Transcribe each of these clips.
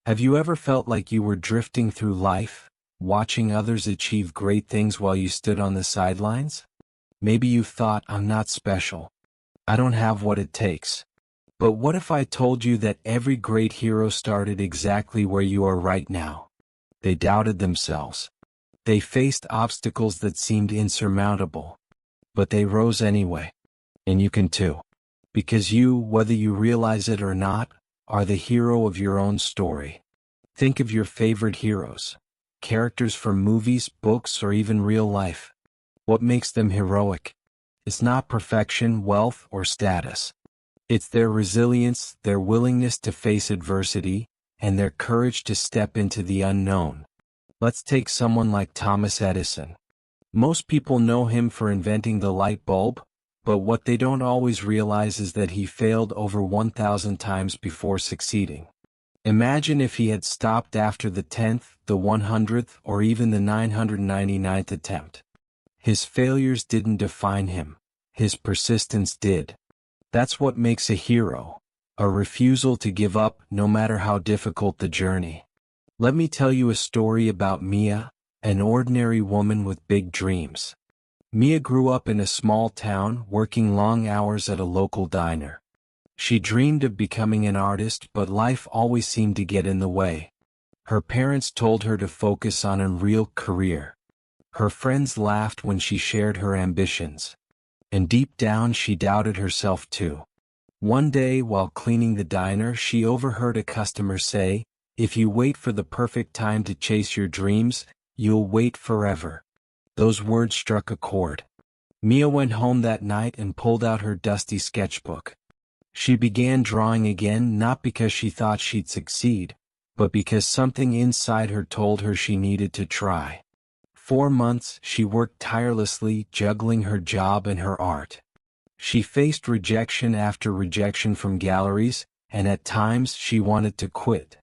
Have you ever felt like you were drifting through life, watching others achieve great things while you stood on the sidelines? Maybe you've thought, I'm not special. I don't have what it takes. But what if I told you that every great hero started exactly where you are right now? They doubted themselves. They faced obstacles that seemed insurmountable. But they rose anyway. And you can too. Because you, whether you realize it or not, are the hero of your own story. Think of your favorite heroes. Characters from movies, books, or even real life. What makes them heroic? It's not perfection, wealth, or status. It's their resilience, their willingness to face adversity, and their courage to step into the unknown. Let's take someone like Thomas Edison. Most people know him for inventing the light bulb, but what they don't always realize is that he failed over 1,000 times before succeeding. Imagine if he had stopped after the 10th, the 100th, or even the 999th attempt. His failures didn't define him. His persistence did. That's what makes a hero, a refusal to give up no matter how difficult the journey. Let me tell you a story about Mia, an ordinary woman with big dreams. Mia grew up in a small town, working long hours at a local diner. She dreamed of becoming an artist, but life always seemed to get in the way. Her parents told her to focus on a real career. Her friends laughed when she shared her ambitions. And deep down she doubted herself too. One day, while cleaning the diner, she overheard a customer say, "If you wait for the perfect time to chase your dreams, you'll wait forever." Those words struck a chord. Mia went home that night and pulled out her dusty sketchbook. She began drawing again, not because she thought she'd succeed, but because something inside her told her she needed to try. 4 months, she worked tirelessly, juggling her job and her art. She faced rejection after rejection from galleries, and at times she wanted to quit.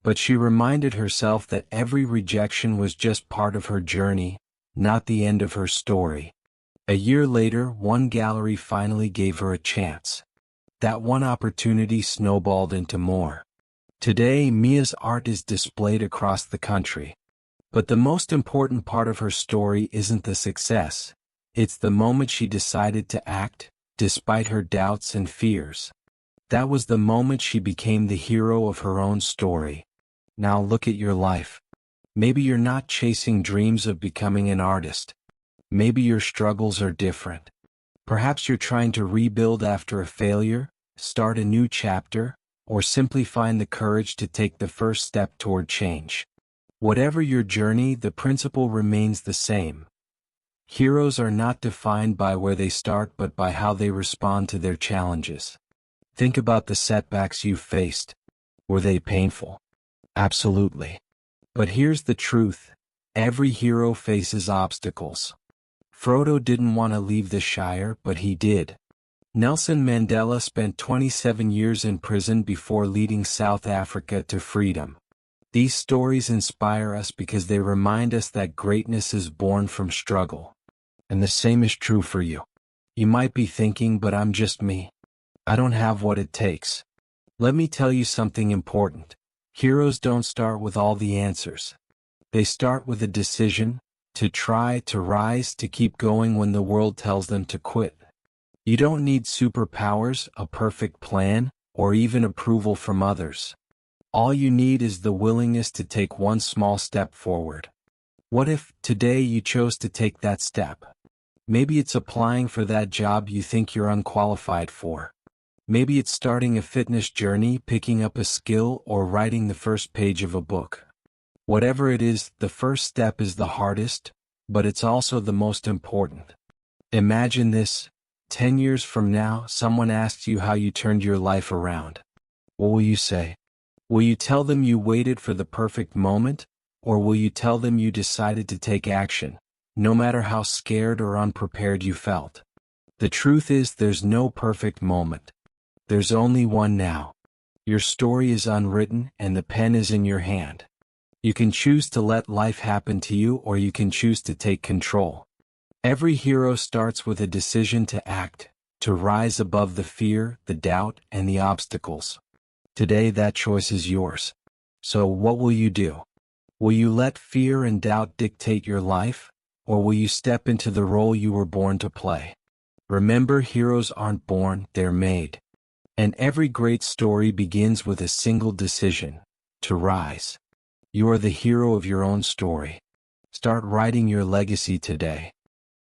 But she reminded herself that every rejection was just part of her journey, not the end of her story. A year later, one gallery finally gave her a chance. That one opportunity snowballed into more. Today, Mia's art is displayed across the country. But the most important part of her story isn't the success. It's the moment she decided to act, despite her doubts and fears. That was the moment she became the hero of her own story. Now look at your life. Maybe you're not chasing dreams of becoming an artist. Maybe your struggles are different. Perhaps you're trying to rebuild after a failure, start a new chapter, or simply find the courage to take the first step toward change. Whatever your journey, the principle remains the same. Heroes are not defined by where they start but by how they respond to their challenges. Think about the setbacks you've faced. Were they painful? Absolutely. But here's the truth. Every hero faces obstacles. Frodo didn't want to leave the Shire, but he did. Nelson Mandela spent 27 years in prison before leading South Africa to freedom. These stories inspire us because they remind us that greatness is born from struggle. And the same is true for you. You might be thinking, but I'm just me. I don't have what it takes. Let me tell you something important. Heroes don't start with all the answers. They start with a decision, to try, to rise, to keep going when the world tells them to quit. You don't need superpowers, a perfect plan, or even approval from others. All you need is the willingness to take one small step forward. What if, today, you chose to take that step? Maybe it's applying for that job you think you're unqualified for. Maybe it's starting a fitness journey, picking up a skill, or writing the first page of a book. Whatever it is, the first step is the hardest, but it's also the most important. Imagine this, 10 years from now, someone asks you how you turned your life around. What will you say? Will you tell them you waited for the perfect moment, or will you tell them you decided to take action, no matter how scared or unprepared you felt? The truth is, there's no perfect moment. There's only one now. Your story is unwritten and the pen is in your hand. You can choose to let life happen to you, or you can choose to take control. Every hero starts with a decision to act, to rise above the fear, the doubt, and the obstacles. Today that choice is yours. So what will you do? Will you let fear and doubt dictate your life, or will you step into the role you were born to play? Remember, heroes aren't born, they're made. And every great story begins with a single decision: to rise. You are the hero of your own story. Start writing your legacy today.